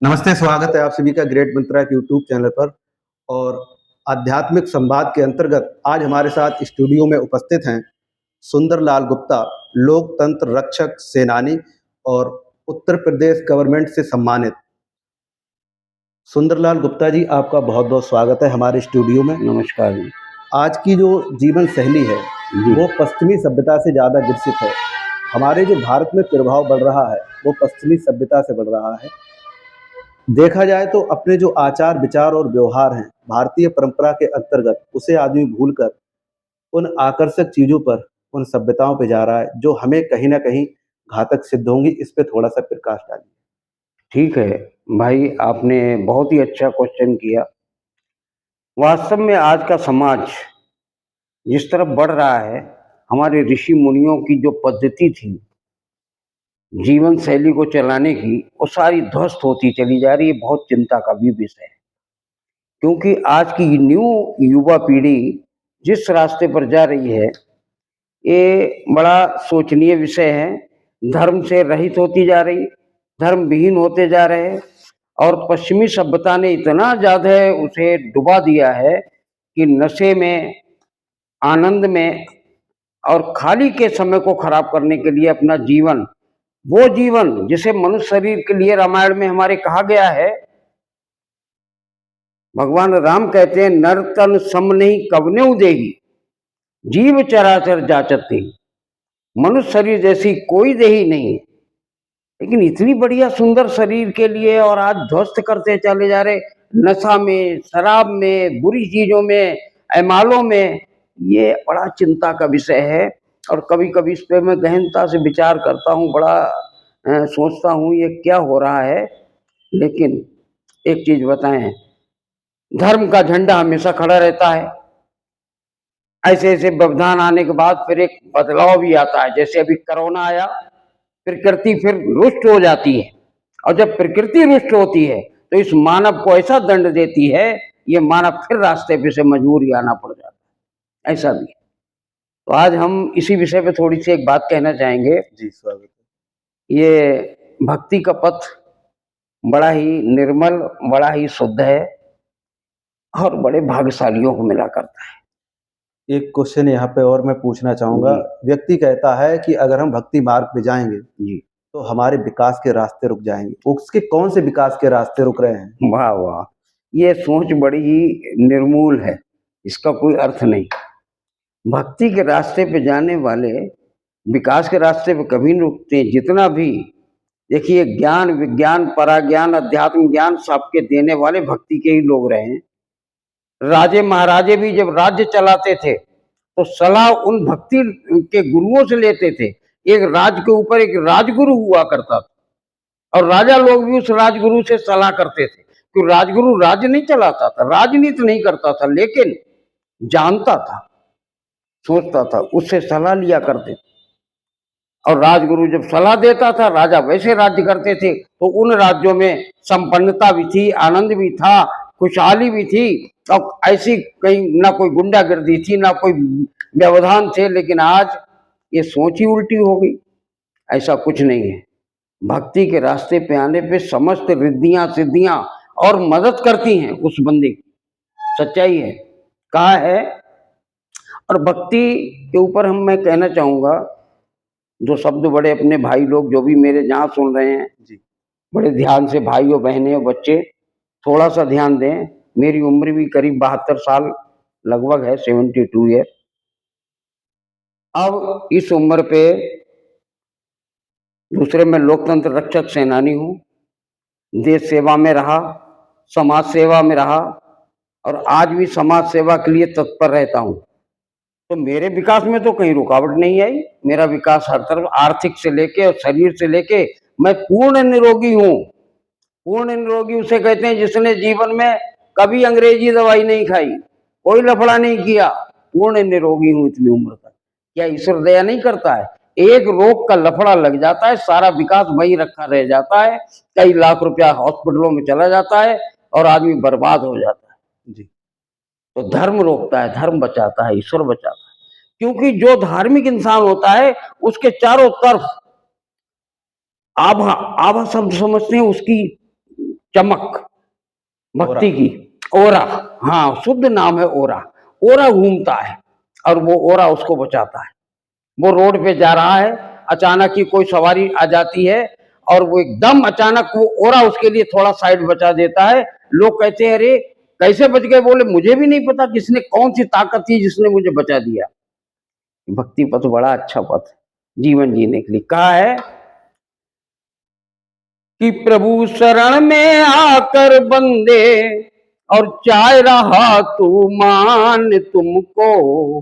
नमस्ते, स्वागत है आप सभी का ग्रेट मंत्रा के यूट्यूब चैनल पर। और आध्यात्मिक संवाद के अंतर्गत आज हमारे साथ स्टूडियो में उपस्थित हैं सुंदरलाल गुप्ता, लोकतंत्र रक्षक सेनानी और उत्तर प्रदेश गवर्नमेंट से सम्मानित। सुंदरलाल गुप्ता जी, आपका बहुत-बहुत स्वागत है हमारे स्टूडियो में। नमस्कार जी। आज की जो जीवन शैली है, जी। वो पश्चिमी सभ्यता से ज़्यादा ग्रसित है। हमारे जो भारत में प्रभाव बढ़ रहा है, वो पश्चिमी सभ्यता से बढ़ रहा है। देखा जाए तो अपने जो आचार विचार और व्यवहार हैं भारतीय परंपरा के अंतर्गत, उसे आदमी भूलकर उन आकर्षक चीज़ों पर, उन सभ्यताओं पे जा रहा है जो हमें कहीं न कहीं घातक सिद्ध होंगी। इस पे थोड़ा-सा प्रकाश डालिए। ठीक है, भाई आपने बहुत ही अच्छा क्वेश्चन किया। वास्तव में आज का समाज जिस तरफ बढ़ रहा है, हमारे ऋषि मुनियों की जो पद्धति थी, जीवन शैली को चलाने की, वो सारी ध्वस्त होती चली जा रही है। बहुत चिंता का भी विषय है, क्योंकि आज की न्यू युवा पीढ़ी जिस रास्ते पर जा रही है, ये बड़ा शोचनीय विषय है। धर्म से रहित होती जा रही, धर्म विहीन होते जा रहे हैं और पश्चिमी सभ्यता ने इतना ज़्यादा उसे डुबा दिया है कि नशे में, आनंद में और खाली के समय को खराब करने के लिए अपना जीवन, वो जीवन जिसे मनुष्य शरीर के लिए रामायण में हमारे कहा गया है, भगवान राम कहते हैं, नर तन सम नहीं कवनेउ देही, जीव चराचर जाचते। मनुष्य शरीर जैसी कोई देही नहीं है, लेकिन इतनी बढ़िया सुंदर शरीर के लिए और आज ध्वस्त करते चले जा रहे, नशा में, शराब में, बुरी चीजों में, ऐमालों में। ये बड़ा चिंता का विषय है और कभी कभी इस पे मैं गहनता से विचार करता हूँ, बड़ा सोचता हूँ ये क्या हो रहा है। लेकिन एक चीज बताएं, धर्म का झंडा हमेशा खड़ा रहता है। ऐसे ऐसे व्यवधान आने के बाद फिर एक बदलाव भी आता है। जैसे अभी कोरोना आया, प्रकृति फिर रुष्ट हो जाती है, और जब प्रकृति रुष्ट होती है तो इस मानव को ऐसा दंड देती है, ये मानव फिर रास्ते पे से मजबूर ही आना पड़ जाता है। ऐसा भी है। तो आज हम इसी विषय पे थोड़ी सी एक बात कहना चाहेंगे। जी, स्वागत है। ये भक्ति का पथ बड़ा ही निर्मल, बड़ा ही शुद्ध है और बड़े भाग्यशालियों को मिला करता है। एक क्वेश्चन यहाँ पे और मैं पूछना चाहूँगा। व्यक्ति कहता है कि अगर हम भक्ति मार्ग पे जाएँगे, जी, तो हमारे विकास के रास्ते रुक जाएँगे। उसके कौन से विकास के रास्ते रुक रहे हैं? वाह वाह, ये सोच बड़ी ही निर्मूल है, इसका कोई अर्थ नहीं। भक्ति के रास्ते पे जाने वाले विकास के रास्ते पे कभी नहीं रुकते। जितना भी देखिए, ज्ञान, विज्ञान, पराज्ञान, अध्यात्म ज्ञान सबके देने वाले भक्ति के ही लोग रहे हैं। राजे महाराजे भी जब राज्य चलाते थे तो सलाह उन भक्ति के गुरुओं से लेते थे। एक राज के ऊपर एक राजगुरु हुआ करता था और राजा लोग भी उस राजगुरु से सलाह करते थे, क्योंकि राजगुरु राज्य नहीं चलाता था, राजनीति नहीं करता था, लेकिन जानता था, सोचता था, उससे सलाह लिया करते थे। और राजगुरु जब सलाह देता था, राजा वैसे राज्य करते थे। तो उन राज्यों में संपन्नता भी थी, आनंद भी था, खुशहाली भी थी, और ऐसी कहीं ना कोई गुंडागर्दी थी, ना कोई व्यवधान थे। लेकिन आज ये सोच ही उल्टी हो गई। ऐसा कुछ नहीं है। भक्ति के रास्ते पे आने पे समस्त रिद्धियां सिद्धियां और मदद करती हैं उस बंदे की। सच्चाई है, कहा है। और भक्ति के ऊपर मैं कहना चाहूंगा, जो शब्द बड़े अपने भाई लोग जो भी मेरे जहाँ सुन रहे हैं, जी। बड़े ध्यान से, भाइयों बहनें और बच्चे थोड़ा सा ध्यान दें। मेरी उम्र भी करीब 72 साल लगभग है, 72 ईयर। अब इस उम्र पे दूसरे मैं लोकतंत्र रक्षक सेनानी हूँ, देश सेवा में रहा, समाज सेवा में रहा और आज भी समाज सेवा के लिए तत्पर रहता हूँ। तो मेरे विकास में तो कहीं रुकावट नहीं आई। मेरा विकास हर तरफ, आर्थिक से लेके और शरीर से लेके, मैं पूर्ण निरोगी हूँ। पूर्ण निरोगी उसे कहते हैं जिसने जीवन में कभी अंग्रेजी दवाई नहीं खाई, कोई लफड़ा नहीं किया। पूर्ण निरोगी हूँ इतनी उम्र तक। क्या ईश्वर दया नहीं करता है? एक रोग का लफड़ा लग जाता है, सारा विकास वही रखा रह जाता है, कई लाख रुपया हॉस्पिटलों में चला जाता है और आदमी बर्बाद हो जाता है। जी। तो धर्म रोकता है, धर्म बचाता है, ईश्वर बचाता है। क्योंकि जो धार्मिक इंसान होता है, उसके चारों तरफ आभा, आभा शब्द समझते हैं, उसकी चमक भक्ति की, ओरा, हाँ शुद्ध नाम है ओरा। ओरा घूमता है और वो ओरा उसको बचाता है। वो रोड पे जा रहा है, अचानक ही कोई सवारी आ जाती है और वो एकदम अचानक वो ओरा उसके लिए थोड़ा साइड बचा देता है। लोग कहते हैं अरे कैसे बच गए? बोले मुझे भी नहीं पता किसने, कौन सी ताकत थी जिसने मुझे बचा दिया। भक्ति पथ बड़ा अच्छा पथ है जीवन जीने के लिए। कहा है कि प्रभु शरण में आकर बंदे और चाह रहा तू मान, तुमको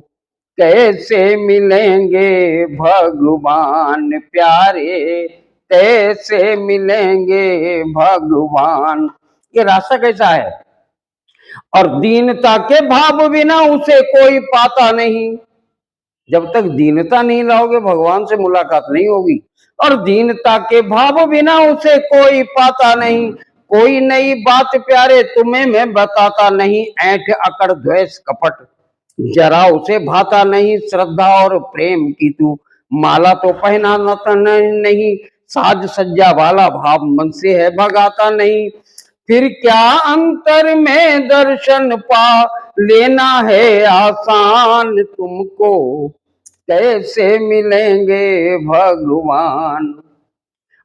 कैसे मिलेंगे भगवान प्यारे, कैसे मिलेंगे भगवान। ये रास्ता कैसा है? और दीनता के भाव बिना उसे कोई पाता नहीं। जब तक दीनता नहीं लाओगे भगवान से मुलाकात नहीं होगी। और दीनता के भाव बिना उसे कोई पाता नहीं। कोई नई बात प्यारे तुम्हें मैं बताता नहीं, ऐंठ अकड़ द्वेष कपट जरा उसे भाता नहीं। श्रद्धा और प्रेम की तू माला तो पहना नहीं, साज सज्जा वाला भाव मन से है भगाता नहीं। फिर क्या अंतर में दर्शन पा लेना है आसान, तुमको कैसे मिलेंगे भगवान।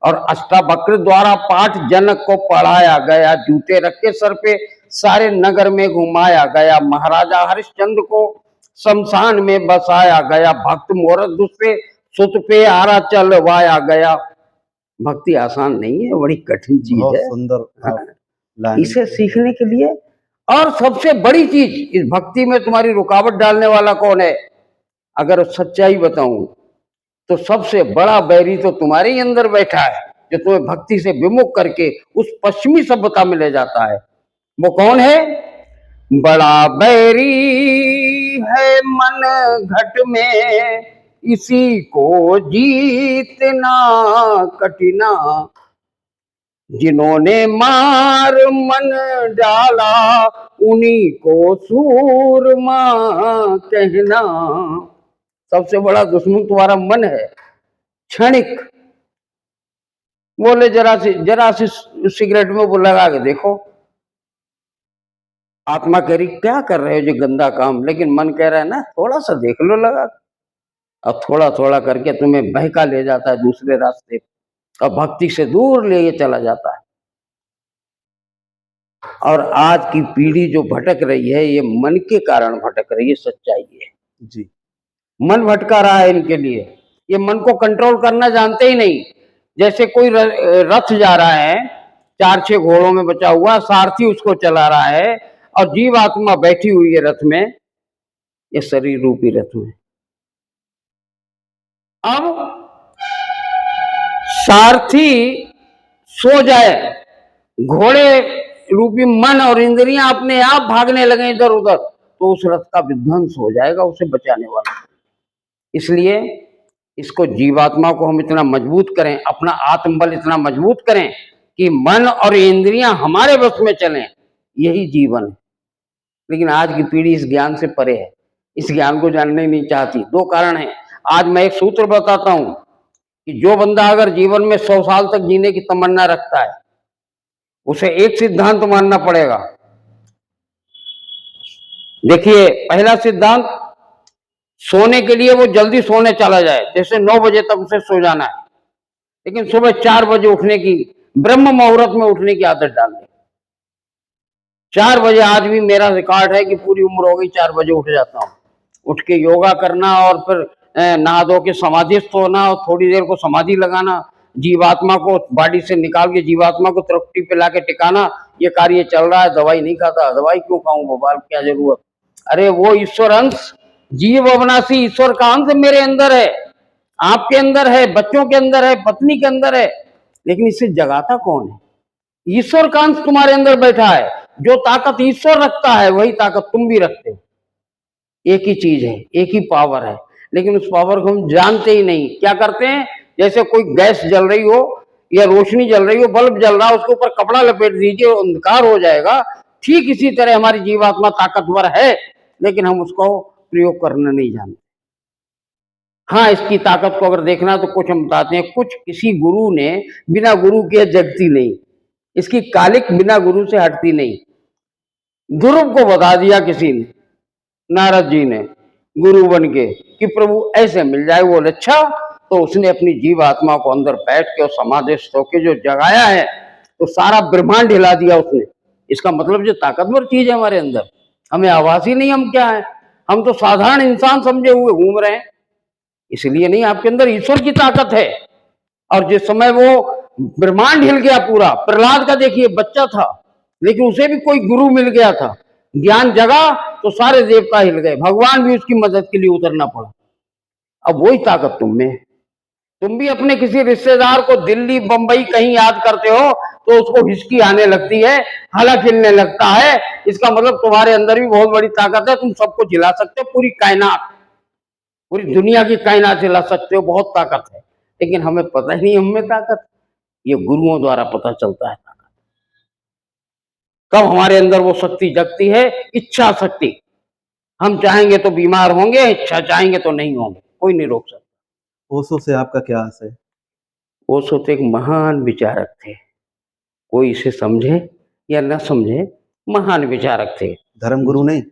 और अष्टावक्र द्वारा पाठ जनक को पढ़ाया गया, जूते रख के सर पे सारे नगर में घुमाया गया। महाराजा हरिश्चंद्र को शमशान में बसाया गया, भक्त मोहरत दूसरे सुत पे आरा चलवाया गया। भक्ति आसान नहीं है, बड़ी कठिन चीज बहुत है। सुंदर इसे सीखने के लिए, और सबसे बड़ी चीज इस भक्ति में तुम्हारी रुकावट डालने वाला कौन है? अगर सच्चाई बताऊं तो सबसे बड़ा बैरी तो तुम्हारे ही अंदर बैठा है, जो तुम्हें भक्ति से विमुख करके उस पश्चिमी सभ्यता में ले जाता है। वो कौन है? बड़ा बैरी है मन घट में, इसी को जीतना कठिना। जिन्होंने मार मन डाला, उन्हीं को सूरमा कहना। सबसे बड़ा दुश्मन तुम्हारा मन है, क्षणिक। बोले जरा सी सिगरेट में वो लगा के देखो, आत्मा कह रही क्या कर रहे हो जो गंदा काम, लेकिन मन कह रहा है ना थोड़ा सा देख लो लगा। अब थोड़ा थोड़ा करके तुम्हें बहका ले जाता है दूसरे रास्ते, और भक्ति से दूर ले चला जाता है। और आज की पीढ़ी जो भटक रही है, ये मन के कारण भटक रही है, सच्चाई है जी। मन भटका रहा है इनके लिए। ये मन को कंट्रोल करना जानते ही नहीं। जैसे कोई रथ जा रहा है, 4-6 घोड़ों में बचा हुआ, सारथी उसको चला रहा है और जीव आत्मा बैठी हुई है रथ में, ये शरीर रूपी रथ में। अब सारथी सो जाए, घोड़े रूपी मन और इंद्रियां अपने आप भागने लगे इधर उधर, तो उस रथ का विध्वंस हो जाएगा, उसे बचाने वाला। इसलिए इसको जीवात्मा को हम इतना मजबूत करें, अपना आत्मबल इतना मजबूत करें कि मन और इंद्रियां हमारे बस में चलें, यही जीवन है। लेकिन आज की पीढ़ी इस ज्ञान से परे है, इस ज्ञान को जानने नहीं चाहती। 2 कारण हैं। आज मैं एक सूत्र बताता हूं कि जो बंदा अगर जीवन में 100 साल तक जीने की तमन्ना रखता है, उसे एक सिद्धांत मानना पड़ेगा। देखिए, पहला सिद्धांत, सोने के लिए वो जल्दी सोने चला जाए, जैसे 9 बजे तक उसे सो जाना है, लेकिन सुबह 4 बजे उठने की, ब्रह्म मुहूर्त में उठने की आदत डाल दे। 4 बजे आज भी मेरा रिकॉर्ड है कि पूरी उम्र हो गई 4 बजे उठ जाता हूँ। उठ के योगा करना और फिर नहा धो के समाधिस्थ होना और थोड़ी देर को समाधि लगाना, जीवात्मा को बॉडी से निकाल के जीवात्मा को त्रुटि पे लाके टिकाना, ये कार्य चल रहा है। दवाई नहीं खाता, दवाई क्यों खाऊं भोपाल, क्या जरूरत? अरे वो ईश्वर अंश, जीव अविनाशी ईश्वर का अंश मेरे अंदर है, आपके अंदर है, बच्चों के अंदर है, पत्नी के अंदर है, लेकिन इसे जगाता कौन है? ईश्वर का अंश तुम्हारे अंदर बैठा है। जो ताकत ईश्वर रखता है वही ताकत तुम भी रखते हो। एक ही चीज है, एक ही पावर है, लेकिन उस पावर को हम जानते ही नहीं। क्या करते हैं, जैसे कोई गैस जल रही हो या रोशनी जल रही हो, बल्ब जल रहा है, उसके ऊपर कपड़ा लपेट दीजिए, अंधकार हो जाएगा। ठीक इसी तरह हमारी जीवात्मा ताकतवर है, लेकिन हम उसको प्रयोग करना नहीं जानते। हाँ, इसकी ताकत को अगर देखना तो कुछ हम बताते हैं। कुछ किसी गुरु ने बिना गुरु के जगती नहीं, इसकी कालिक बिना गुरु से हटती नहीं। ध्रुव को बता दिया किसी ने, नारद जी ने गुरु बन के, कि प्रभु ऐसे मिल जाए। वो अच्छा, तो उसने अपनी जीव आत्मा को अंदर बैठ के और समाधिस्थ होके जो जगाया है, तो सारा ब्रह्मांड हिला दिया उसने। इसका मतलब जो ताकतवर चीज है हमारे अंदर, हमें आभास ही नहीं हम क्या है, हम तो साधारण इंसान समझे हुए घूम रहे हैं। इसलिए नहीं, आपके अंदर ईश्वर की ताकत है। और जिस समय वो ब्रह्मांड हिल गया पूरा, प्रहलाद का देखिए बच्चा था, लेकिन उसे भी कोई गुरु मिल गया था, ज्ञान जगा तो सारे देवता हिल गए, भगवान भी उसकी मदद के लिए उतरना पड़ा। अब वही ताकत तुम में है। तुम भी अपने किसी रिश्तेदार को दिल्ली बंबई कहीं याद करते हो तो उसको हिचकी आने लगती है, हलक हिलने लगता है। इसका मतलब तुम्हारे अंदर भी बहुत बड़ी ताकत है, तुम सबको जिला सकते हो, पूरी कायनात, पूरी दुनिया की कायनात हिला सकते हो, बहुत ताकत है। लेकिन हमें पता ही नहीं हमें ताकत, ये गुरुओं द्वारा पता चलता है ताकत। कब हमारे अंदर वो शक्ति जगती है? इच्छा शक्ति। हम चाहेंगे तो बीमार होंगे, इच्छा चाहेंगे तो नहीं होंगे, कोई नहीं रोक सकता। ओशो से आपका क्या आस है? ओशो तो एक महान विचारक थे, कोई इसे समझे या न समझे, महान विचारक थे। धर्मगुरु नहीं?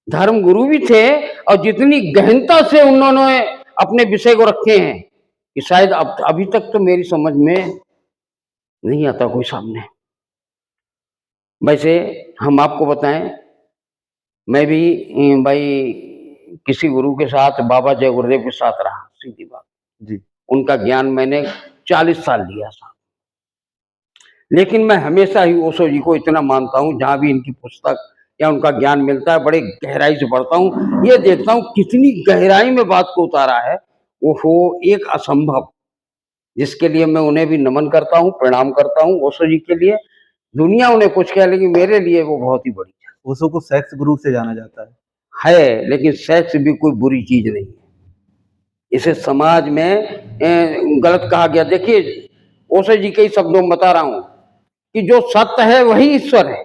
धर्म गुरु भी थे, और जितनी गहनता से उन्होंने अपने विषय को रखे हैं कि शायद अब अभी तक तो मेरी समझ में नहीं आता कोई सामने। वैसे हम आपको बताएं, मैं भी भाई किसी गुरु के साथ, बाबा जय गुरुदेव के साथ रहा, सीधी बात जी। उनका ज्ञान मैंने 40 साल लिया था। लेकिन मैं हमेशा ही ओशो जी को इतना मानता हूँ, जहाँ भी इनकी पुस्तक या उनका ज्ञान मिलता है बड़े गहराई से पढ़ता हूँ, ये देखता हूँ कितनी गहराई में बात को उतारा है। वो हो एक असंभव, जिसके लिए मैं उन्हें भी नमन करता हूँ, प्रणाम करता हूँ ओशो जी के लिए। दुनिया उन्हें कुछ कहे, लेकिन मेरे लिए वो बहुत ही बड़ी है। ओशो को सेक्स गुरु से जाना जाता लेकिन सेक्स भी कोई बुरी चीज नहीं है, इसे समाज में गलत कहा गया। देखिए ओशो जी के ही शब्दों में बता रहा हूं कि जो सत्य है वही ईश्वर है,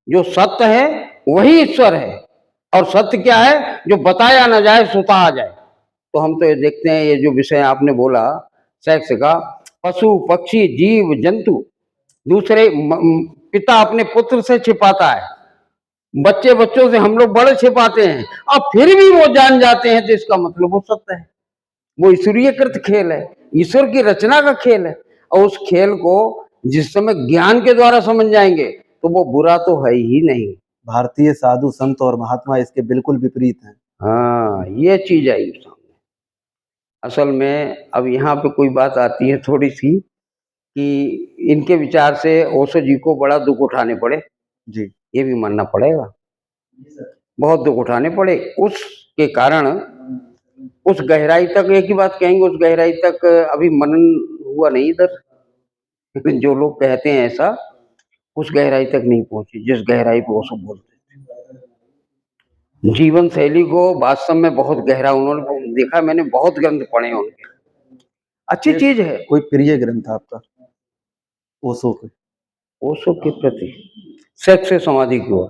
जो सत्य है वही ईश्वर है। और सत्य क्या है? जो बताया ना जाए सुता आ जाए। तो हम तो ये देखते हैं, ये जो विषय आपने बोला सेक्स का, पशु पक्षी जीव जंतु दूसरे पिता अपने पुत्र से छिपाता है, बच्चे बच्चों से हम लोग बड़े छिपाते हैं, और फिर भी वो जान जाते हैं, तो इसका मतलब वो सत्य है। वो ईश्वरीय कृत खेल है, ईश्वर की रचना का खेल है। और उस खेल को जिस समय ज्ञान के द्वारा समझ जाएंगे तो वो बुरा तो है ही नहीं। भारतीय साधु संत और महात्मा इसके बिल्कुल विपरीत हैं। हाँ, ये चीज आई सामने। असल में अब यहाँ पे कोई बात आती है थोड़ी सी, कि इनके विचार से ओशो जी को बड़ा दुख उठाने पड़े। जी। ये भी मानना पड़ेगा, बहुत दुख उठाने पड़े उसके कारण। उस गहराई तक, एक ही बात कहेंगे, उस गहराई तक अभी मनन हुआ नहीं इधर। जो लोग कहते हैं ऐसा, उस गहराई तक नहीं पहुंची जिस गहराई को ओशो बोलते थे। जीवन शैली को वास्तव में बहुत गहरा उन्होंने देखा। मैंने बहुत ग्रंथ पढ़े हैं उनके, अच्छी चीज है। कोई प्रिय ग्रंथ आपका ओशो के? ओशो के प्रति सेक्स से समाधि की ओर।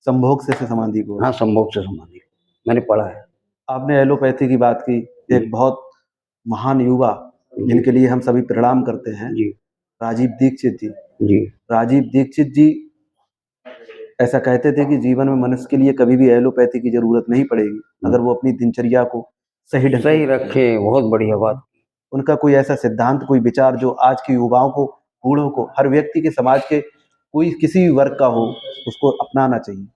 संभोग से समाधि को? हाँ, संभोग से समाधि मैंने पढ़ा है। आपने एलोपैथी की बात की, एक बहुत महान युवा जिनके लिए हम सभी प्रणाम करते हैं, जी राजीव दीक्षित जी। जी। राजीव दीक्षित जी ऐसा कहते थे कि जीवन में मनुष्य के लिए कभी भी एलोपैथी की जरूरत नहीं पड़ेगी, अगर वो अपनी दिनचर्या को सही ढंग सही रखे। बहुत बढ़िया बात। उनका कोई ऐसा सिद्धांत, कोई विचार जो आज के युवाओं को, बूढ़ों को, हर व्यक्ति के, समाज के कोई किसी भी वर्ग का हो, उसको अपनाना चाहिए।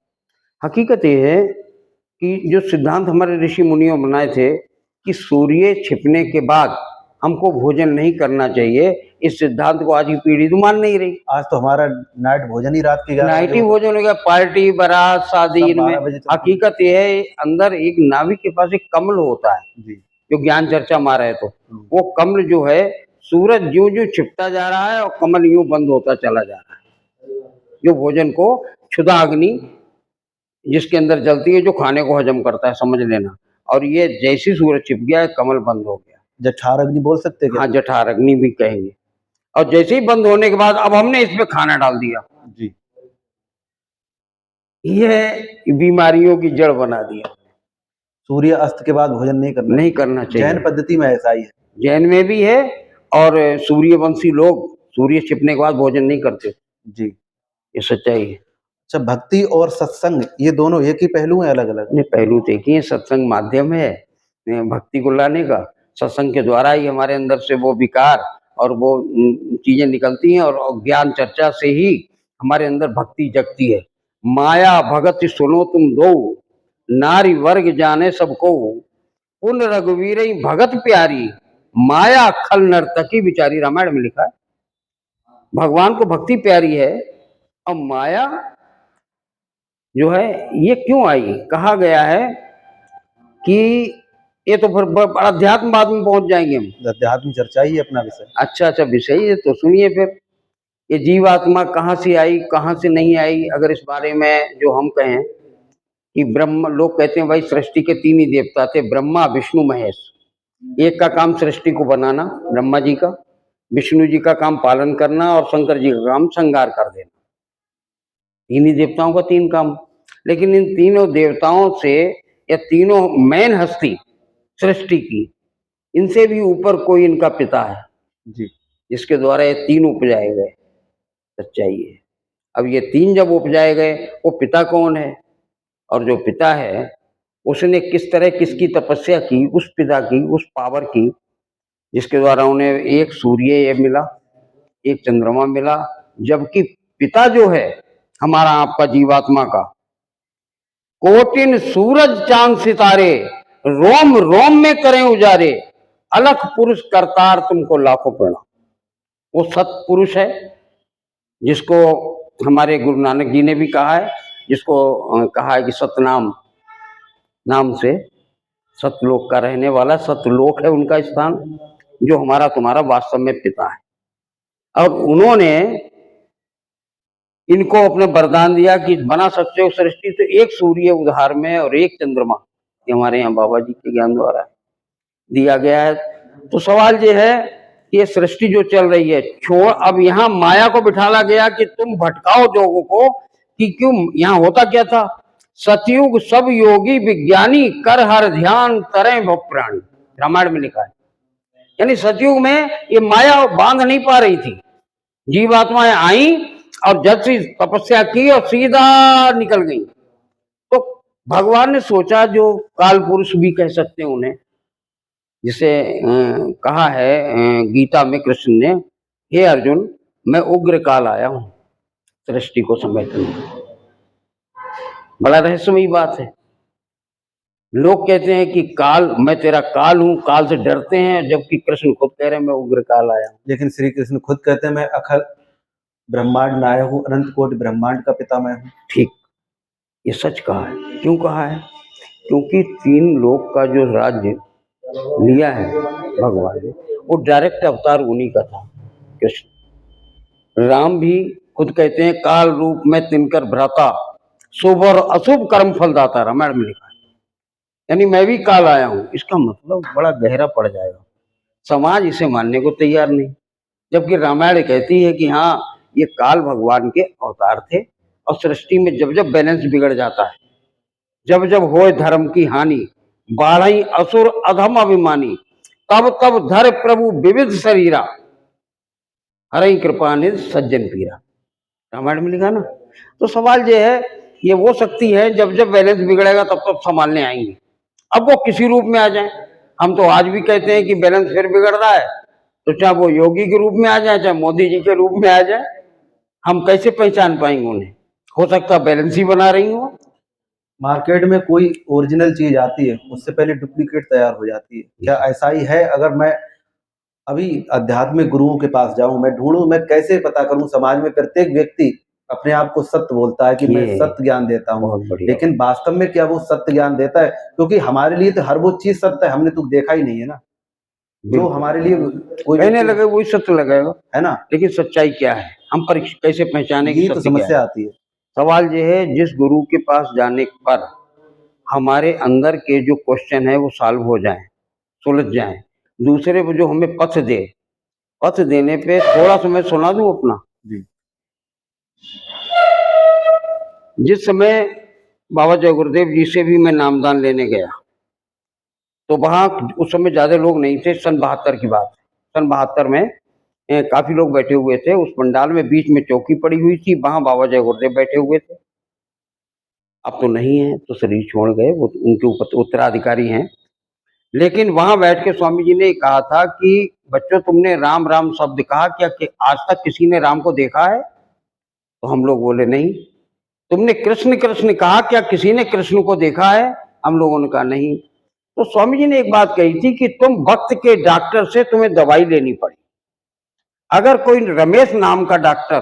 हकीकत ये है कि जो सिद्धांत हमारे ऋषि मुनियों बनाए थे कि सूर्य छिपने के बाद हमको भोजन नहीं करना चाहिए, इस सिद्धांत को आज की पीढ़ी तो मान नहीं रही। आज तो हमारा नाइट भोजन ही रात के 11 नाइट ही बजे भोजन हो गया, पार्टी बारात शादी सब इनमें। 12 बजे चलती है। हकीकत ये है, अंदर एक नाभि के पास एक कमल होता है, जी। जो ज्ञान चर्चा में आ रहे तो वो कमल जो है, सूरज ज्यों ज्यों छिपता जा रहा है और कमल यूं बंद होता चला जा रहा है। जो भोजन को क्षुधा अग्नि जिसके अंदर जलती है, जो खाने को हजम करता है, समझ लेना। और ये जैसी सूरज छिप गया, कमल बंद हो गया। जठार अग्नि बोल सकते हैं? हाँ, जठार अग्नि भी कहेंगे। और जैसे ही बंद होने के बाद अब हमने इसमें खाना डाल दिया, जी। ये बीमारियों की जड़ बना दिया। सूर्य अस्त के बाद भोजन नहीं करना चाहिए। जैन पद्धति में ऐसा ही है। जैन में भी है, और सूर्यवंशी लोग सूर्य छिपने के बाद भोजन नहीं करते, जी। ये सच्चाई है। अच्छा, भक्ति और सत्संग ये दोनों एक ही पहलू हैं, अलग-अलग? नहीं, पहलू तो एक ही है, सत्संग माध्यम है भक्ति को लाने का। सत्संग के द्वारा ही हमारे अंदर से वो विकार और वो चीजें निकलती हैं, और ज्ञान चर्चा से ही हमारे अंदर भक्ति जगती है। माया भगत सुनो तुम दो, नारी वर्ग जाने सबको, पुन रघुवीर भगत प्यारी, माया खल नर्तकी बिचारी। रामायण में लिखा है भगवान को भक्ति प्यारी है, और माया जो है ये क्यों आई? कहा गया है कि ये तो फिर अध्यात्मवाद में पहुंच जाएंगे हम। अध्यात्म चर्चा ही है अपना विषय। अच्छा विषय है, तो सुनिए फिर। ये जीवात्मा कहाँ से आई, कहाँ से नहीं आई, अगर इस बारे में जो हम कहें कि ब्रह्म, लोग कहते हैं भाई सृष्टि के 3 ही देवता थे, ब्रह्मा विष्णु महेश। एक का काम सृष्टि को बनाना ब्रह्मा जी का, विष्णु जी का काम पालन करना, और शंकर जी का काम संहार कर देना। 3 ही देवताओं का 3 काम। लेकिन इन तीनों देवताओं से, या तीनों मेन हस्ती सृष्टि की, इनसे भी ऊपर कोई इनका पिता है जी। जिसके द्वारा ये 3 उपजाए गए। सच्चाई है। अब ये 3 जब उपजाए गए, वो पिता कौन है? और जो पिता है उसने किस तरह किसकी तपस्या की, उस पिता की, उस पावर की, जिसके द्वारा उन्हें एक सूर्य ये मिला, एक चंद्रमा मिला। जबकि पिता जो है हमारा आपका जीवात्मा का, कोटिन सूरज चांद सितारे, रोम रोम में करें उजारे, अलख पुरुष करतार तुमको लाखों प्रणाम। वो सत्पुरुष है जिसको हमारे गुरु नानक जी ने भी कहा है, जिसको कहा है कि सतनाम नाम से सतलोक का रहने वाला, सतलोक है उनका स्थान, जो हमारा तुम्हारा वास्तव में पिता है। और उन्होंने इनको अपने वरदान दिया कि बना सकते हो सृष्टि, तो एक सूर्य उधार में और एक चंद्रमा, ये हमारे यहाँ बाबा जी के ज्ञान द्वारा दिया गया है। तो सवाल ये है कि ये सृष्टि जो चल रही है, छोड़, अब यहाँ माया को बिठाला गया कि तुम भटकाओ लोगों को, कि क्यों यहाँ होता क्या था? सतयुग सब योगी विज्ञानी, कर हर ध्यान तरें भव प्राणी। रामायण में लिखा है। यानी सतयुग में ये माया बांध नहीं पा रही थी, जीवात्माएं आई और जब से तपस्या की और सीधा निकल गई। तो भगवान ने सोचा, जो काल पुरुष भी कह सकते हैं उन्हें, जिसे कहा है गीता में कृष्ण ने, हे अर्जुन मैं उग्र काल आया हूं सृष्टि को समेटने। बड़ा रहस्यमयी बात है। लोग कहते हैं कि काल, मैं तेरा काल हूं, काल से डरते हैं, जबकि कृष्ण खुद कह रहे हैं मैं उग्र काल आया हूं। लेकिन श्री कृष्ण खुद कहते हैं मैं अखिल ब्रह्मांड नायक हूँ, अनंत कोटि ब्रह्मांड का पिता मैं हूँ। ठीक, ये सच कहा है। क्यों कहा है? क्योंकि 3 लोक का जो राज्य लिया है भगवान ने, वो डायरेक्ट अवतार उन्हीं का था, कृष्ण। राम भी खुद कहते हैं काल रूप में तिनकर भ्राता, शुभ और अशुभ कर्म फलदाता। रामायण में लिखा है। यानी मैं भी काल आया हूं। इसका मतलब बड़ा गहरा पड़ जाएगा, समाज इसे मानने को तैयार नहीं। जबकि रामायण कहती है कि हाँ, ये काल भगवान के अवतार थे, और सृष्टि में जब जब बैलेंस बिगड़ जाता है, जब जब होए धर्म की हानि, बाढ़ई असुर अधम अभिमानी, तब तब धर प्रभु विविध शरीरा, हरई कृपा निधि सज्जन पीरा। रामायण में लिखा ना। तो सवाल ये है, ये वो शक्ति है जब जब बैलेंस बिगड़ेगा तब तब संभालने आएंगे। अब वो किसी रूप में आ जाए। हम तो आज भी कहते हैं कि बैलेंस फिर बिगड़ रहा है, तो चाहे वो योगी के रूप में आ जाए, चाहे मोदी जी के रूप में आ जाए, हम कैसे पहचान पाएंगे उन्हें? हो सकता है बैलेंस ही बना रही हो। मार्केट में कोई ओरिजिनल चीज आती है, उससे पहले डुप्लीकेट तैयार हो जाती है। क्या ऐसा ही है? अगर मैं अभी आध्यात्मिक गुरुओं के पास जाऊं, मैं ढूंढूं, मैं कैसे पता करूं? समाज में प्रत्येक व्यक्ति अपने आप को सत्य बोलता है कि मैं सत्य ज्ञान देता हूं, लेकिन वास्तव में क्या वो सत्य ज्ञान देता है? क्योंकि हमारे लिए तो हर वो चीज सत्य है, हमने तो देखा ही नहीं है ना। जो हमारे लिए कोई कहने लगे वही सत्य लगेगा, है ना। लेकिन सच्चाई क्या है, हम कैसे पहचाने की तो समस्या आती है। सवाल ये है, जिस गुरु के पास जाने पर हमारे अंदर के जो क्वेश्चन है वो सॉल्व हो जाए, सुलझ जाए, दूसरे को जो हमें पथ दे, पथ देने पे थोड़ा सा मैं सुना दूं अपना। जी। जिस समय बाबा जय गुरुदेव जी से भी मैं नामदान लेने गया, तो वहां उस समय ज्यादा लोग नहीं थे। सन 72 की बात है। सन 72 में काफी लोग बैठे हुए थे उस पंडाल में, बीच में चौकी पड़ी हुई थी, वहां बाबा जय गुरुदेव बैठे हुए थे। अब तो नहीं है, तो शरीर छोड़ गए, वो उनके ऊपर उत्तराधिकारी हैं। लेकिन वहां बैठ के स्वामी जी ने कहा था कि बच्चों, तुमने राम राम शब्द कहा, क्या कि आज तक किसी ने राम को देखा है? तो हम लोग बोले नहीं। तुमने कृष्ण कृष्ण कहा, क्या किसी ने कृष्ण को देखा है? हम लोगों ने कहा नहीं। तो स्वामी जी ने एक बात कही थी कि तुम वक्त के डॉक्टर से तुम्हें दवाई लेनी पड़ी। अगर कोई रमेश नाम का डॉक्टर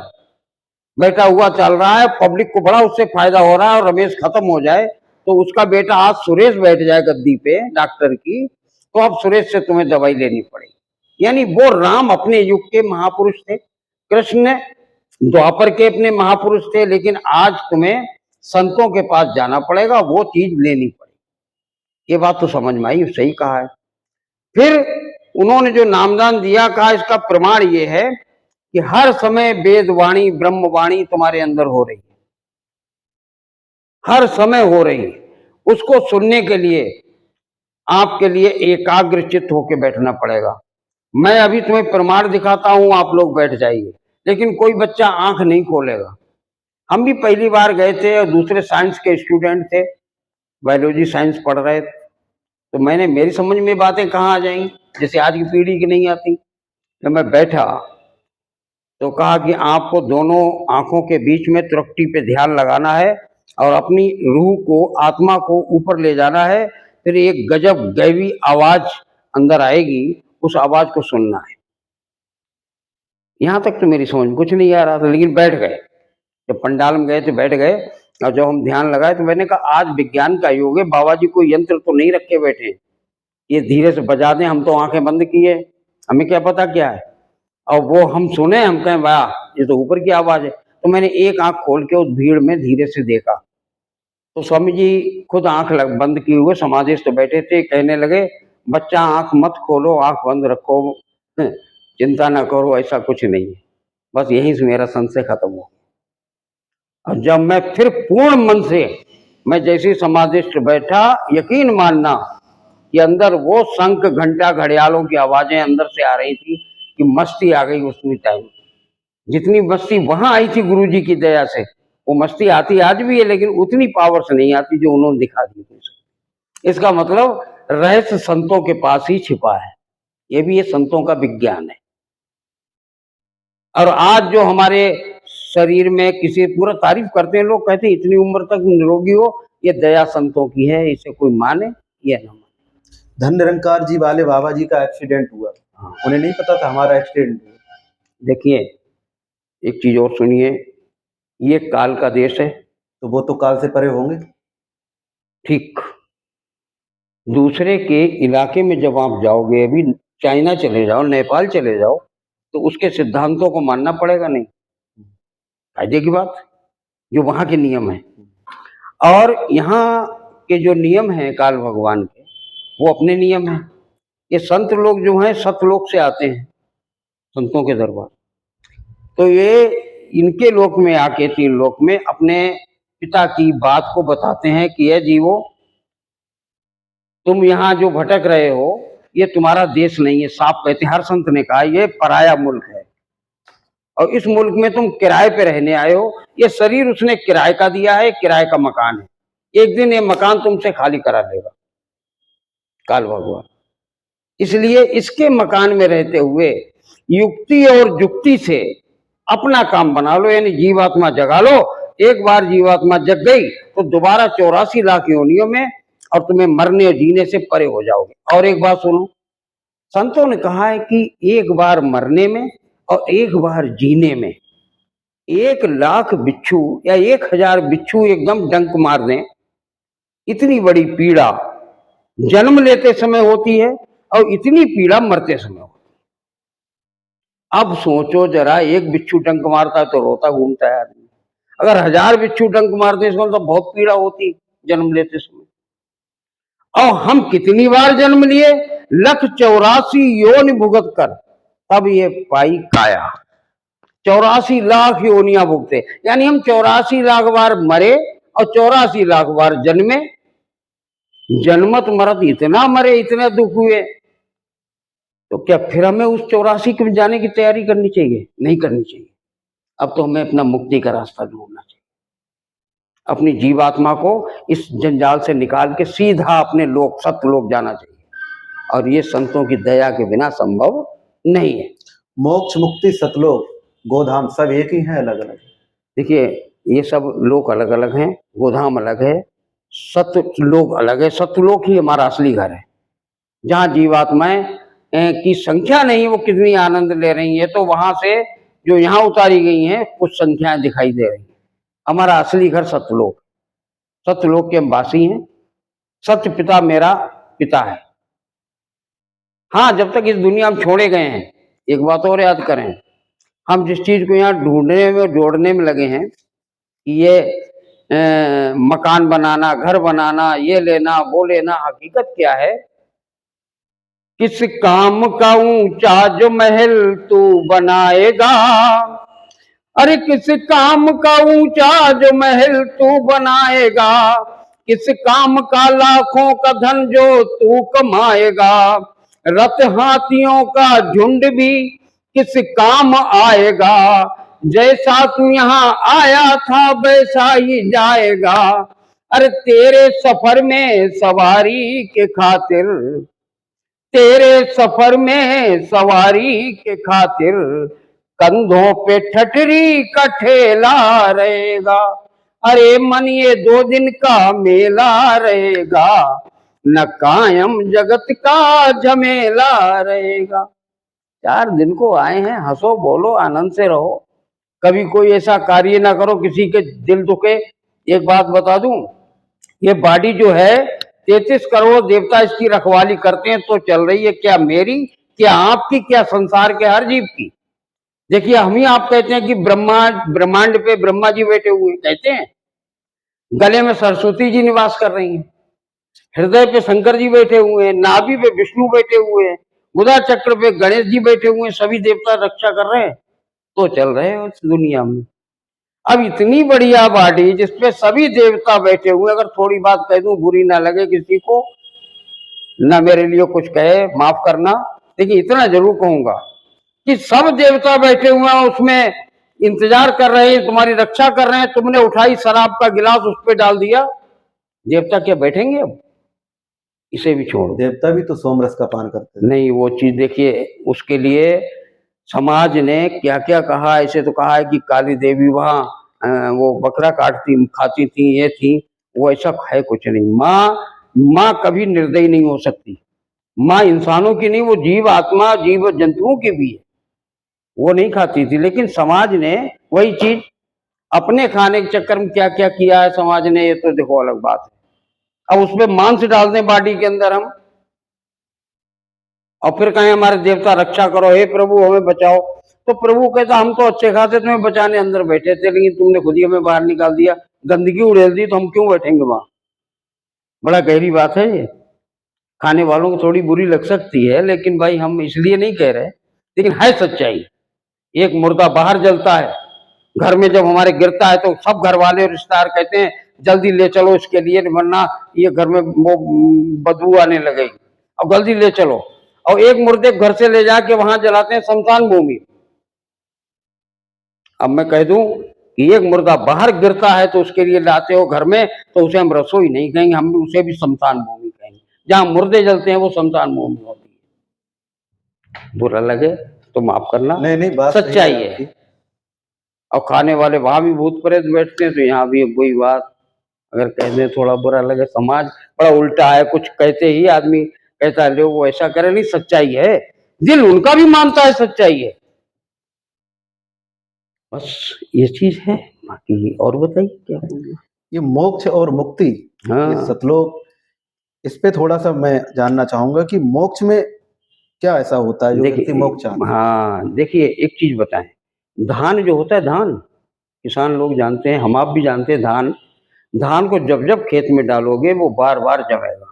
बैठा हुआ चल रहा है, पब्लिक को बड़ा उससे फायदा हो रहा है, और रमेश खत्म हो जाए तो उसका बेटा आज सुरेश बैठ जाए गद्दी पे डॉक्टर की, तो अब सुरेश से तुम्हें दवाई लेनी पड़ेगी। यानी वो राम अपने युग के महापुरुष थे, कृष्ण द्वापर के अपने महापुरुष थे, लेकिन आज तुम्हें संतों के पास जाना पड़ेगा, वो चीज लेनी पड़ेगी। ये बात तो समझ में आई, सही कहा है। फिर उन्होंने जो नामदान दिया, कहा इसका प्रमाण ये है कि हर समय वेदवाणी ब्रह्मवाणी तुम्हारे अंदर हो रही है, हर समय हो रही है। उसको सुनने के लिए आपके लिए एकाग्र चित्त होकर बैठना पड़ेगा। मैं अभी तुम्हें प्रमाण दिखाता हूं, आप लोग बैठ जाइए, लेकिन कोई बच्चा आंख नहीं खोलेगा। हम भी पहली बार गए थे और दूसरे साइंस के स्टूडेंट थे, बायोलॉजी साइंस पढ़ रहे थे, तो मेरी समझ में बातें कहाँ आ जाएंगी, जैसे आज की पीढ़ी की नहीं आती। तो मैं बैठा तो कहा कि आपको दोनों आंखों के बीच में त्रुटि पे ध्यान लगाना है और अपनी रूह को, आत्मा को ऊपर ले जाना है। फिर एक गजब गैवी आवाज अंदर आएगी, उस आवाज को सुनना है। यहां तक तो मेरी समझ में कुछ नहीं आ रहा था, लेकिन बैठ गए। जब पंडाल में गए तो बैठ गए, और जब हम ध्यान लगाए तो मैंने कहा आज विज्ञान का युग है, बाबा जी कोई यंत्र तो नहीं रखे बैठे, ये धीरे से बजा दें, हम तो आंखें बंद किए, हमें क्या पता क्या है। और वो हम सुने, हम कहें वाह ये तो ऊपर की आवाज है। तो मैंने एक आंख खोल के उस भीड़ में धीरे से देखा, तो स्वामी जी खुद आंख बंद किए हुए समाधिस्थ तो बैठे थे, कहने लगे बच्चा आंख मत खोलो, आंख बंद रखो, चिंता ना करो, ऐसा कुछ नहीं है। बस यहीं से मेरा संशय खत्म हो। और जब मैं फिर पूर्ण मन से, मैं जैसे समाधिस्थ बैठा, यकीन मानना कि अंदर वो शंख घंटा घड़ियालों की आवाजें अंदर से आ रही थी कि मस्ती आ गई उतनी टाइम। जितनी मस्ती वहां आई थी गुरु जी की दया से, वो मस्ती आती आज भी है, लेकिन उतनी पावर से नहीं आती जो उन्होंने दिखा दी थी। इसका मतलब रहस्य संतों के पास ही छिपा है, ये भी ये संतों का विज्ञान है। और आज जो हमारे शरीर में किसी पूरा तारीफ करते हैं लोग, कहते हैं इतनी उम्र तक निरोगी हो, ये दया संतों की है, इसे कोई माने या न माने। धन निरंकार जी वाले बाबा जी का एक्सीडेंट हुआ, हाँ, उन्हें नहीं पता था हमारा एक्सीडेंट हुआ। देखिए एक चीज और सुनिए, ये काल का देश है, तो वो तो काल से परे होंगे। ठीक दूसरे के इलाके में जब आप जाओगे, अभी चाइना चले जाओ, नेपाल चले जाओ, तो उसके सिद्धांतों को मानना पड़ेगा नहीं, फायदे की बात, जो वहां के नियम है। और यहाँ के जो नियम हैं काल भगवान के, वो अपने नियम हैं। ये संत लोग जो हैं सतलोक से आते हैं, संतों के दरबार, तो ये इनके लोक में आके, तीन लोक में, अपने पिता की बात को बताते हैं कि ये जीवो, तुम यहाँ जो भटक रहे हो ये तुम्हारा देश नहीं है। साफ कहते हैं, हर संत ने कहा ये पराया मुल्क है, और इस मुल्क में तुम किराए पे रहने आए हो। ये शरीर उसने किराए का दिया है, किराए का मकान है, एक दिन ये मकान तुमसे खाली करा देगा काल भगवान। इसलिए इसके मकान में रहते हुए युक्ति और जुक्ति से अपना काम बना लो, यानी जीवात्मा जगा लो। एक बार जीवात्मा जग गई तो दोबारा 84 लाख योनियों में, और तुम्हें मरने और जीने से परे हो जाओगे। और एक बात सुनो, संतों ने कहा है कि एक बार मरने में और एक बार जीने में 1,00,000 बिच्छू या 1,000 बिच्छू एकदम डंक मार दें, इतनी बड़ी पीड़ा जन्म लेते समय होती है और इतनी पीड़ा मरते समय होती है। अब सोचो जरा, एक बिच्छू डंक मारता है तो रोता घूमता है आदमी, अगर 1,000 बिच्छू डंक मारते हैं तो बहुत पीड़ा होती जन्म लेते समय। और हम कितनी बार जन्म लिए, 1,84 योनि भुगत कर तब ये पाई काया। 84 लाख योनियां भुगते, यानी हम 84 लाख बार मरे और 84 लाख बार जन्मे। जन्मत मरत इतना मरे, इतने दुख हुए, तो क्या फिर हमें उस 84 में जाने की तैयारी करनी चाहिए? नहीं करनी चाहिए। अब तो हमें अपना मुक्ति का रास्ता ढूंढना चाहिए, अपनी जीवात्मा को इस जंजाल से निकाल के सीधा अपने लोक सत्यलोक जाना चाहिए, और ये संतों की दया के बिना संभव नहीं है। मोक्ष, मुक्ति, सतलोक, गोधाम सब एक ही हैं, अलग अलग? देखिए, ये सब लोक अलग अलग हैं, गोधाम अलग है, सत्यलोक अलग है। सत्यलोक ही हमारा असली घर है, जहाँ जीवात्माएं की संख्या नहीं, वो कितनी आनंद ले रही है, तो वहां से जो यहाँ उतारी गई हैं कुछ संख्याएं दिखाई दे रही हैं। हमारा असली घर सत्यलोक, सत्यलोक के हम वासी हैं। सत्य पिता मेरा पिता है। हाँ, जब तक इस दुनिया में छोड़े गए हैं, एक बात और याद करें, हम जिस चीज को यहाँ ढूंढने में जोड़ने में लगे हैं कि ये मकान बनाना, घर बनाना, ये लेना, वो लेना, हकीकत क्या है? किस काम का ऊंचा जो महल तू बनाएगा, अरे किस काम का ऊंचा जो महल तू बनाएगा, किस काम का लाखों का धन जो तू कमाएगा, रथ हाथियों का झुंड भी किस काम आएगा, जैसा तू यहाँ आया था वैसा ही जाएगा, अरे तेरे सफर में सवारी के खातिर, तेरे सफर में सवारी के खातिर कंधों पे ठठरी का ठेला रहेगा, अरे मन ये 2 दिन का मेला रहेगा, न कायम जगत का झमेला रहेगा। 4 दिन को आए हैं, हंसो बोलो आनंद से रहो, कभी कोई ऐसा कार्य ना करो किसी के दिल दुखे। एक बात बता दूं, ये बॉडी जो है 33 करोड़ देवता इसकी रखवाली करते हैं, तो चल रही है, क्या मेरी, क्या आपकी, क्या संसार के हर जीव की? देखिए, हम ही आप कहते हैं कि ब्रह्मांड पे ब्रह्मा जी बैठे हुए कहते हैं, गले में सरस्वती जी निवास कर रही हैं, हृदय पे शंकर जी बैठे हुए हैं, नाभि पे विष्णु बैठे हुए हैं, गुदा चक्र पे गणेश जी बैठे हुए हैं, सभी देवता रक्षा कर रहे हैं, तो चल रहे हैं उस दुनिया में। अब इतनी बढ़िया बॉडी जिसपे सभी देवता बैठे हुए, अगर थोड़ी बात कह दूं बुरी ना लगे किसी को, ना मेरे लिए कुछ कहे, माफ करना, लेकिन इतना जरूर कहूंगा कि सब देवता बैठे हुए हैं, उसमें इंतजार कर रहे हैं, तुम्हारी रक्षा कर रहे हैं, तुमने उठाई शराब का गिलास उस पर डाल दिया, देवता क्या बैठेंगे? अब इसे भी छोड़ो। देवता भी तो सोमरस का पान करते हैं। नहीं, वो चीज देखिए, उसके लिए समाज ने क्या क्या कहा। ऐसे तो कहा है कि काली देवी वहां वो बकरा काटती खाती थी, ये थी, वो ऐसा है कुछ नहीं। माँ कभी निर्दयी नहीं हो सकती। माँ इंसानों की नहीं, वो जीव आत्मा, जीव जंतुओं की भी है, वो नहीं खाती थी। लेकिन समाज ने वही चीज अपने खाने के चक्कर में क्या क्या किया है समाज ने, ये तो देखो अलग बात है। अब उसमें मांस डाल दें बॉडी के अंदर हम, और फिर कहें हमारे देवता रक्षा करो, हे प्रभु हमें बचाओ, तो प्रभु कहता हम तो अच्छे खासे तुम्हें बचाने अंदर बैठे थे, लेकिन तुमने खुद ही हमें बाहर निकाल दिया, गंदगी उड़ेल दी, तो हम क्यों बैठेंगे वहां? बड़ा गहरी बात है ये। खाने वालों को थोड़ी बुरी लग सकती है, लेकिन भाई हम इसलिए नहीं कह रहे, लेकिन है सच्चाई। एक मुर्दा बाहर जलता है, घर में जब हमारे गिरता है तो सब घर वाले और रिश्तेदार कहते हैं जल्दी ले चलो इसके लिए, वरना ये घर में वो बदबू आने लगेगी, अब जल्दी ले चलो। और एक मुर्दे घर से ले जाके वहां जलाते हैं शमशान भूमि। अब मैं कह दूं कि एक मुर्दा बाहर गिरता है तो उसके लिए लाते हो घर में, तो उसे हम रसोई नहीं कहेंगे, हम उसे भी शमशान भूमि कहेंगे। जहां मुर्दे जलते हैं वो शमशान भूमि होती है। बुरा लगे तो माफ करना, नहीं नहीं, बात सच्चाई सही है। और खाने वाले वहां भी भूत प्रेत बैठते हैं, तो यहाँ भी वही बात। अगर कह दें थोड़ा बुरा लगे, समाज बड़ा उल्टा है, कुछ कहते ही आदमी कहता है वो ऐसा करे, नहीं सच्चाई है, दिल उनका भी मानता है सच्चाई है। बस ये चीज है, बाकी और बताइए क्या बोलना। ये मोक्ष और मुक्ति, ये हाँ सतलोक, इस पे थोड़ा सा मैं जानना चाहूंगा कि मोक्ष में क्या ऐसा होता है जो व्यक्ति देखिए, मोक्ष चाहता है? हाँ देखिए, एक चीज बताएं, धान जो होता है, धान किसान लोग जानते हैं, हम आप भी जानते हैं, धान धान को जब जब खेत में डालोगे वो बार बार जमेगा,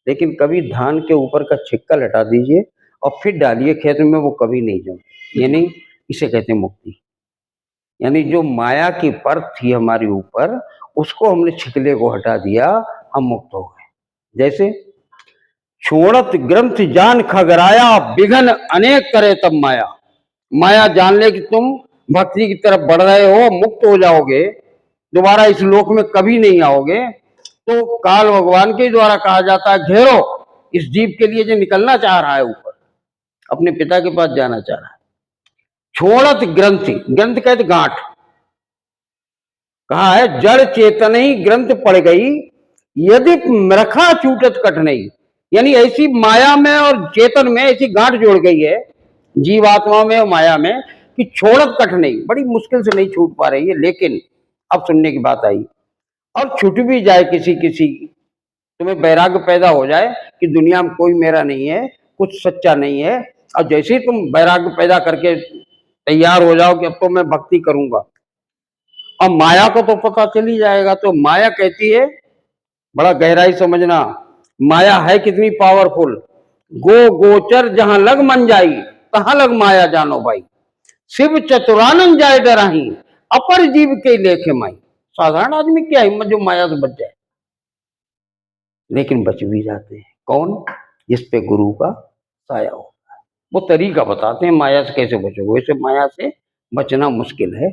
लेकिन कभी धान के ऊपर का छिक्कल हटा दीजिए और फिर डालिए खेत में, वो कभी नहीं जमे। यानी इसे कहते हैं मुक्ति। यानी जो माया की परत थी हमारे ऊपर, उसको हमने छिकले को हटा दिया, हम मुक्त हो गए। जैसे छोड़त ग्रंथ जान खगराया, विघन अनेक करे तब माया। माया जान ले कि तुम भक्ति की तरफ बढ़ रहे हो, मुक्त हो जाओगे, दोबारा इस लोक में कभी नहीं आओगे, तो काल भगवान के द्वारा कहा जाता है घेरो इस जीव के लिए जो निकलना चाह रहा है ऊपर, अपने पिता के पास जाना चाह रहा है। छोड़त ग्रंथि, ग्रंथ कहते गांठ, कहा है जड़ चेतन ही ग्रंथ पड़ गई, यदि मृखा छूटत कट नहीं। यानी ऐसी माया में और चेतन में ऐसी गांठ जोड़ गई है जीवात्मा में और माया में कि छोड़त कट नहीं, बड़ी मुश्किल से नहीं छूट पा रही है। लेकिन अब सुनने की बात आई, और छूट भी जाए किसी किसी की, तुम्हें वैराग्य पैदा हो जाए कि दुनिया में कोई मेरा नहीं है, कुछ सच्चा नहीं है, और जैसे ही तुम वैराग्य पैदा करके तैयार हो जाओ कि अब तो मैं भक्ति करूंगा, अब माया को तो पता चल ही जाएगा। तो माया कहती है, बड़ा गहराई समझना, माया है कितनी पावरफुल। गो गोचर जहां लग मन जाई, तहां लग माया जानो भाई। शिव चतुरानंद जाए डराही, अपर जीव के लेखे माई। साधारण आदमी क्या हिम्मत जो माया से बच जाए, लेकिन बच भी जाते हैं। कौन? जिस पे गुरु का साया होता है। वो तरीका बताते हैं माया से कैसे बचोगे। वैसे माया से बचना मुश्किल है।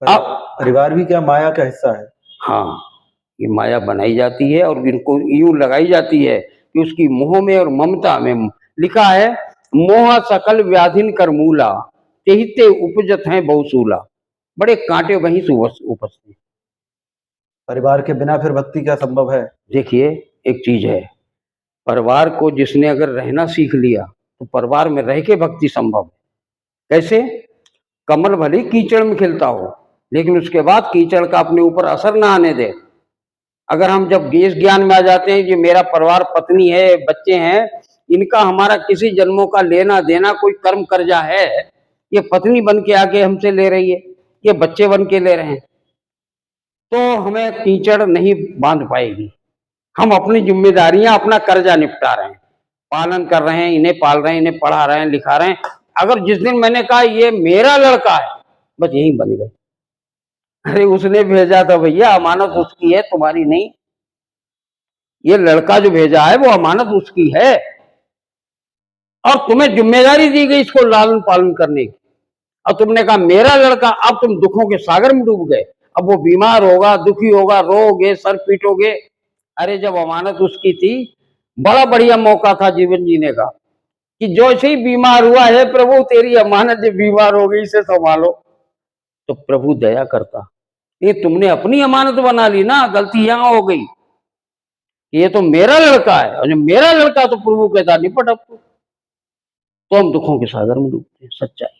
अब परिवार भी क्या माया का हिस्सा है? हाँ, ये माया बनाई जाती है और इनको यूं लगाई जाती है कि उसकी मोह में और ममता में। लिखा है मोह सकल व्याधिन कर मूला, तेहिते उपजत हैं बहुसूला। बड़े कांटे वहीं से उपजते। परिवार के बिना फिर भक्ति क्या संभव है? देखिए, एक चीज है, परिवार को जिसने अगर रहना सीख लिया तो परिवार में रह के भक्ति संभव है। कैसे? कमल भले कीचड़ में खिलता हो, लेकिन उसके बाद कीचड़ का अपने ऊपर असर ना आने दे। अगर हम जब इस ज्ञान में आ जाते हैं कि मेरा परिवार, पत्नी है, बच्चे हैं, इनका हमारा किसी जन्मों का लेना देना, कोई कर्म कर्जा है, ये पत्नी बन के आके हमसे ले रही है, ये बच्चे बन के ले रहे हैं, तो हमें कीचड़ नहीं बांध पाएगी। हम अपनी जिम्मेदारियां, अपना कर्जा निपटा रहे हैं, पालन कर रहे हैं, इन्हें पाल रहे हैं, इन्हें पढ़ा रहे हैं, लिखा रहे हैं। अगर जिस दिन मैंने कहा ये मेरा लड़का है, बस यही बन गए। अरे उसने भेजा था भैया, अमानत उसकी है, तुम्हारी नहीं। ये लड़का जो भेजा है वो अमानत उसकी है, और तुम्हें जिम्मेदारी दी गई इसको लालन पालन करने की, और तुमने कहा मेरा लड़का। अब तुम दुखों के सागर में डूब गए। अब वो बीमार होगा, दुखी होगा, रोओगे, सर पीटोगे। अरे जब अमानत उसकी थी, बड़ा बढ़िया मौका था जीवन जीने का, कि जो ऐसे ही बीमार हुआ है, प्रभु तेरी अमानत जो बीमार हो गई इसे संभालो, तो प्रभु दया करता। ये तुमने अपनी अमानत बना ली ना, गलती यहां हो गई। ये तो मेरा लड़का है, और जब मेरा लड़का, तो प्रभु कहता निपट अब तो हम दुखों के सागर में डूबते हैं। सच्चाई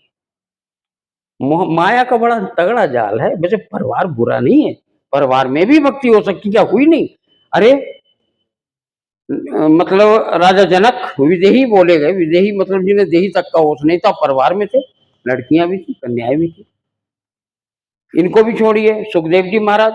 माया का बड़ा तगड़ा जाल है। वैसे परिवार बुरा नहीं है, परिवार में भी भक्ति हो सकती, क्या हुई नहीं? अरे मतलब राजा जनक विदेही बोले गए। विदेही मतलब जिन्हें देही तक का होश नहीं था, परिवार में थे, लड़कियां भी थी, कन्याएं भी थी। इनको भी छोड़िए, सुखदेव जी महाराज,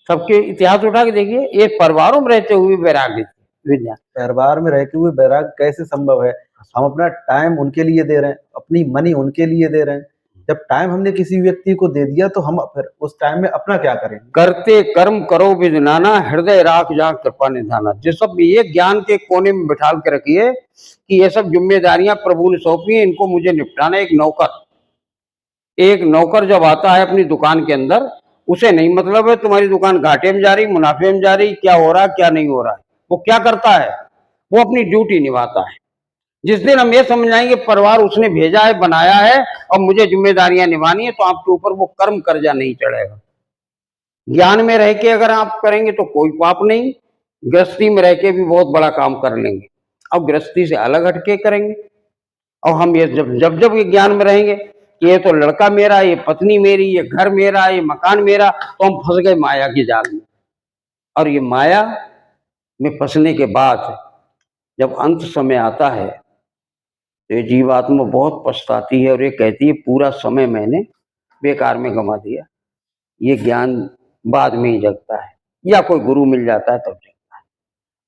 सबके इतिहास उठा के देखिए, ये परिवारों में रहते हुए वैराग्य विद्या। परिवार में रह के हुए वैराग्य कैसे संभव है? हम अपना टाइम उनके लिए दे रहे हैं, अपनी मनी उनके लिए दे रहे हैं। जब टाइम हमने किसी व्यक्ति को दे दिया तो हम फिर उस टाइम में अपना क्या करेंगे? करते कर्म करो विद नाना, हृदय राख जहाँ कृपा निधाना। जो सब ये ज्ञान के कोने में बिठा के रखिए कि ये सब जिम्मेदारियां प्रभु ने सौंपी है, इनको मुझे निपटाना। एक नौकर जब आता है अपनी दुकान के अंदर, उसे नहीं मतलब है तुम्हारी दुकान घाटे में जा रही, मुनाफे में जा रही, क्या हो रहा क्या नहीं हो रहा है। वो क्या करता है? वो अपनी ड्यूटी निभाता है। जिस दिन हम ये समझ आएंगे परिवार उसने भेजा है, बनाया है, और मुझे जिम्मेदारियां निभानी है, तो आपके ऊपर वो कर्म कर्जा नहीं चढ़ेगा। ज्ञान में रह के अगर आप करेंगे तो कोई पाप नहीं, गृहस्थी में रह के भी बहुत बड़ा काम कर लेंगे। अब गृहस्थी से अलग हटके करेंगे, और हम ये जब जब ये ज्ञान में रहेंगे कि ये तो लड़का मेरा, ये पत्नी मेरी, ये घर मेरा, ये मकान मेरा, तो हम फंस गए माया की जाल में। और ये माया में फंसने के बाद जब अंत समय आता है, तो ये जीवात्मा बहुत पछताती है, और ये कहती है पूरा समय मैंने बेकार में गंवा दिया। ये ज्ञान बाद में ही जगता है, या कोई गुरु मिल जाता है तब जगता है।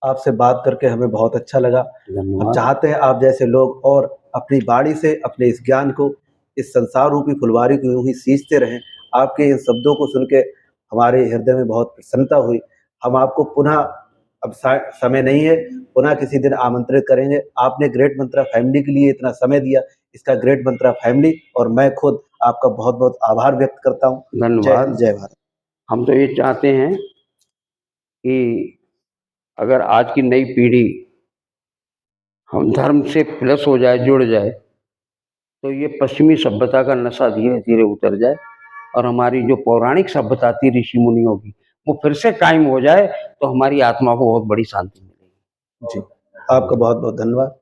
आपसे बात करके हमें बहुत अच्छा लगा। हम धन्यवाद। चाहते हैं आप जैसे लोग और अपनी वाणी से अपने इस ज्ञान को, इस संसार रूपी फुलवारी को यूं ही सींचते रहें। आपके इन शब्दों को सुन के हमारे हृदय में बहुत प्रसन्नता हुई। हम आपको पुनः अब समय नहीं है, पुनः किसी दिन आमंत्रित करेंगे। आपने ग्रेट मंत्रा फैमिली के लिए इतना समय दिया, इसका ग्रेट मंत्रा फैमिली और मैं खुद आपका बहुत बहुत आभार व्यक्त करता हूँ। जय हिंद, धन्यवाद। जय भारत। हम तो ये चाहते हैं कि अगर आज की नई पीढ़ी हम धर्म से प्लस हो जाए, जुड़ जाए, तो ये पश्चिमी सभ्यता का नशा धीरे धीरे उतर जाए और हमारी जो पौराणिक सभ्यता थी ऋषि मुनियों की, वो फिर से कायम हो जाए, तो हमारी आत्मा को बहुत बड़ी शांति मिलेगी। जी, आपका बहुत बहुत धन्यवाद।